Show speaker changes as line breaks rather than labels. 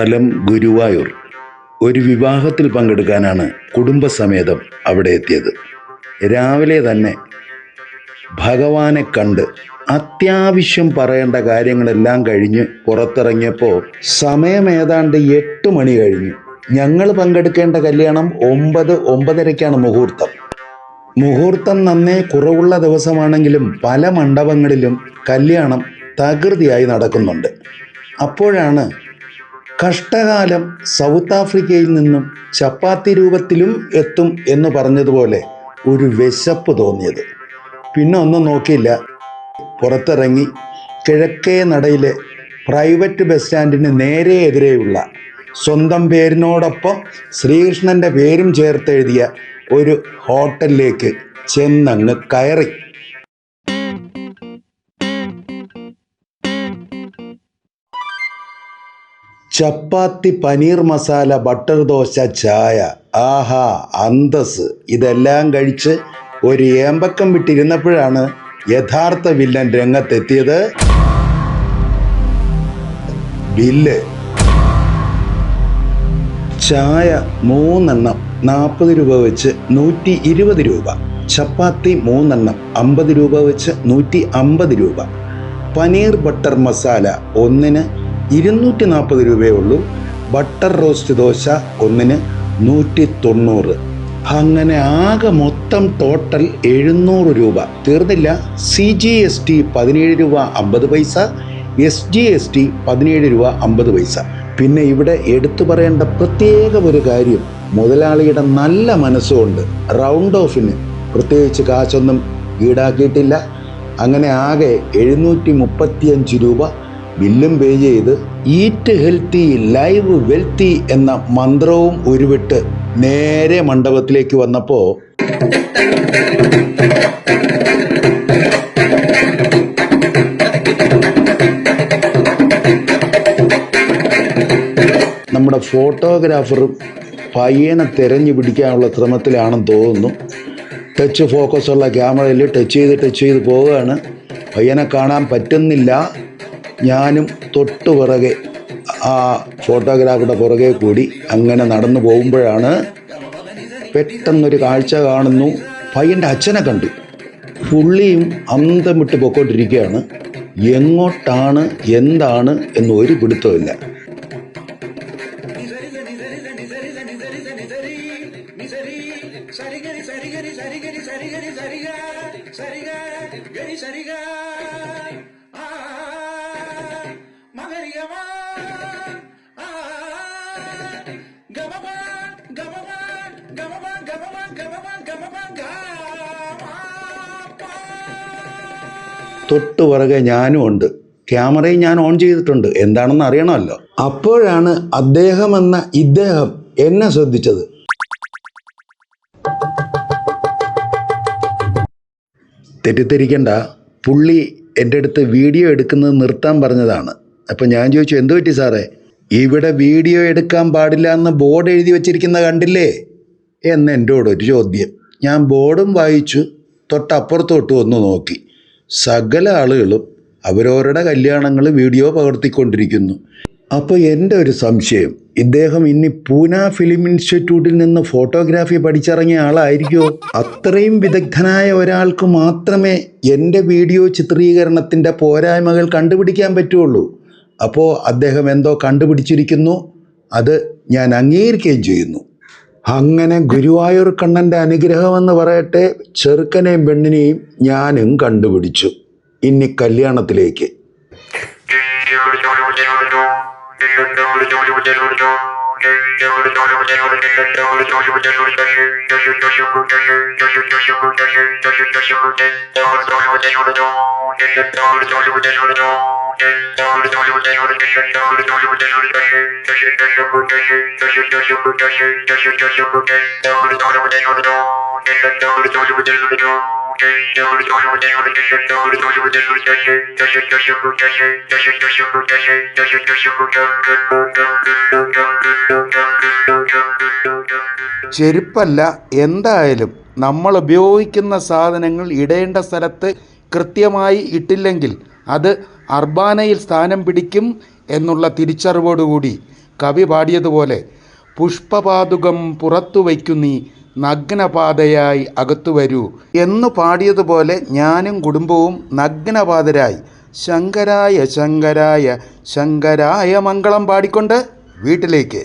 സ്ഥലം ഗുരുവായൂർ. ഒരു വിവാഹത്തിൽ പങ്കെടുക്കാനാണ് കുടുംബസമേതം അവിടെ എത്തിയത്. രാവിലെ തന്നെ ഭഗവാനെ കണ്ട് അത്യാവശ്യം പറയേണ്ട കാര്യങ്ങളെല്ലാം കഴിഞ്ഞ് പുറത്തിറങ്ങിയപ്പോൾ സമയം ഏതാണ്ട് 8 മണി കഴിഞ്ഞു. ഞങ്ങൾ പങ്കെടുക്കേണ്ട കല്യാണം 9-9:30 മുഹൂർത്തം. മുഹൂർത്തം നന്നേ കുറവുള്ള ദിവസമാണെങ്കിലും പല മണ്ഡപങ്ങളിലും കല്യാണം തകൃതിയായി നടക്കുന്നുണ്ട്. അപ്പോഴാണ് കഷ്ടകാലം സൗത്ത് ആഫ്രിക്കയിൽ നിന്നും ചപ്പാത്തി രൂപത്തിലും എത്തും എന്ന് പറഞ്ഞതുപോലെ ഒരു വിശപ്പ് തോന്നിയത്. പിന്നെ ഒന്നും നോക്കിയില്ല, പുറത്തിറങ്ങി കിഴക്കേ നടയിലെ പ്രൈവറ്റ് ബസ് സ്റ്റാൻഡിന് നേരെ എതിരെയുള്ള സ്വന്തം പേരിനോടൊപ്പം ശ്രീകൃഷ്ണൻ്റെ പേരും ചേർത്തെഴുതിയ ഒരു ഹോട്ടലിലേക്ക് ചെന്നങ്ങ് കയറി. ചപ്പാത്തി, പനീർ മസാല, ബട്ടർ ദോശ, ചായ, ആഹാ അന്തസ്. ഇതെല്ലാം കഴിച്ച് ഒരു ഏമ്പക്കം വിട്ടിരുന്നപ്പോഴാണ് യഥാർത്ഥ വില്ലൻ രംഗത്തെത്തിയത്. ബില്ല്. ചായ 3 എണ്ണം 40 രൂപ വെച്ച് 120 രൂപ. ചപ്പാത്തി 3 എണ്ണം 50 രൂപ വെച്ച് 150 രൂപ. പനീർ ബട്ടർ മസാല ഒന്നിന് 240 രൂപയേ ഉള്ളൂ. ബട്ടർ റോസ്റ്റ് ദോശ ഒന്നിന് 190. അങ്ങനെ ആകെ മൊത്തം ടോട്ടൽ 700 രൂപ. തീർന്നില്ല. CGST 17 രൂപ 50 പൈസ, SGST 17 രൂപ 50 പൈസ. പിന്നെ ഇവിടെ എടുത്തു പറയേണ്ട പ്രത്യേക ഒരു കാര്യം, മുതലാളിയുടെ നല്ല മനസ്സുകൊണ്ട് റൗണ്ട് ഓഫിന് പ്രത്യേകിച്ച് കാശൊന്നും ഈടാക്കിയിട്ടില്ല. അങ്ങനെ ആകെ 735 രൂപ ബില്ലും പേ ചെയ്ത് ഈറ്റ് ഹെൽത്തി ലൈവ് വെൽത്തി എന്ന മന്ത്രവും ഉരുവിട്ട് നേരെ മണ്ഡപത്തിലേക്ക് വന്നപ്പോൾ നമ്മുടെ ഫോട്ടോഗ്രാഫറും പയ്യനെ തിരഞ്ഞു പിടിക്കാനുള്ള ശ്രമത്തിലാണെന്ന് തോന്നുന്നു. ടച്ച് ഫോക്കസ് ഉള്ള ക്യാമറയിൽ ടച്ച് ചെയ്ത് പോവുകയാണ്. പയ്യനെ കാണാൻ പറ്റുന്നില്ല. ഞാനും തൊട്ടു പുറകെ ആ ഫോട്ടോഗ്രാഫറുടെ പുറകെ കൂടി അങ്ങനെ നടന്നു പോകുമ്പോഴാണ് പെട്ടെന്നൊരു കാഴ്ച കാണുന്നു. പയ്യൻ്റെ അച്ഛനെ കണ്ടു. പുള്ളിയും അന്തം വിട്ട് പൊക്കോണ്ടിരിക്കുകയാണ്. എങ്ങോട്ടാണ് എന്താണ് എന്ന് ഒരു പിടുത്തമില്ല. തൊട്ടു പുറകെ ഞാനും ഉണ്ട്. ക്യാമറയും ഞാൻ ഓൺ ചെയ്തിട്ടുണ്ട്, എന്താണെന്ന് അറിയണമല്ലോ. അപ്പോഴാണ് അദ്ദേഹം എന്ന ഇദ്ദേഹം എന്നെ ശ്രദ്ധിച്ചത്. തെറ്റിദ്ധരിക്കണ്ട, പുള്ളി എൻ്റെ അടുത്ത് വീഡിയോ എടുക്കുന്നത് നിർത്താൻ പറഞ്ഞതാണ്. അപ്പം ഞാൻ ചോദിച്ചു, എന്ത് പറ്റി സാറേ? ഇവിടെ വീഡിയോ എടുക്കാൻ പാടില്ല എന്ന് ബോർഡ് എഴുതി വച്ചിരിക്കുന്ന കണ്ടില്ലേ എന്ന് എന്നോടൊരു ചോദ്യം. ഞാൻ ബോർഡും വായിച്ചു, തൊട്ടപ്പുറത്തോട്ട് ഒന്ന് നോക്കി. സകല ആളുകളും അവരവരുടെ കല്യാണങ്ങൾ വീഡിയോ പകർത്തിക്കൊണ്ടിരിക്കുന്നു. അപ്പോൾ എൻ്റെ ഒരു സംശയം, ഇദ്ദേഹം ഇനി പൂന ഫിലിം ഇൻസ്റ്റിറ്റ്യൂട്ടിൽ നിന്ന് ഫോട്ടോഗ്രാഫി പഠിച്ചിറങ്ങിയ ആളായിരിക്കുമോ? അത്രയും വിദഗ്ധനായ ഒരാൾക്ക് മാത്രമേ എൻ്റെ വീഡിയോ ചിത്രീകരണത്തിൻ്റെ പോരായ്മകൾ കണ്ടുപിടിക്കാൻ പറ്റുള്ളൂ. അപ്പോൾ അദ്ദേഹം എന്തോ കണ്ടുപിടിച്ചിരിക്കുന്നു, അത് ഞാൻ അംഗീകരിക്കുകയും ചെയ്യുന്നു. അങ്ങനെ ഗുരുവായൂർ കണ്ണൻ്റെ അനുഗ്രഹമെന്ന് പറയട്ടെ, ചെറുക്കനെയും പെണ്ണിനെയും ഞാനും കണ്ടുപിടിച്ചു. ഇനി കല്യാണത്തിലേക്ക്. ചെരുപ്പല്ല, എന്തായാലും നമ്മൾ ഉപയോഗിക്കുന്ന സാധനങ്ങൾ ഇടേണ്ട സ്ഥലത്ത് കൃത്യമായി ഇട്ടില്ലെങ്കിൽ അത് അർബാനയിൽ സ്ഥാനം പിടിക്കും എന്നുള്ള തിരിച്ചറിവോടുകൂടി കവി പാടിയതുപോലെ പുഷ്പപാതുകം പുറത്തു വയ്ക്കുന്നീ നഗ്നപാതയായി അകത്തു വരൂ എന്നു പാടിയതുപോലെ ഞാനും കുടുംബവും നഗ്നപാതരായി ശങ്കരായ ശങ്കരായ ശങ്കരായ മംഗളം പാടിക്കൊണ്ട് വീട്ടിലേക്ക്.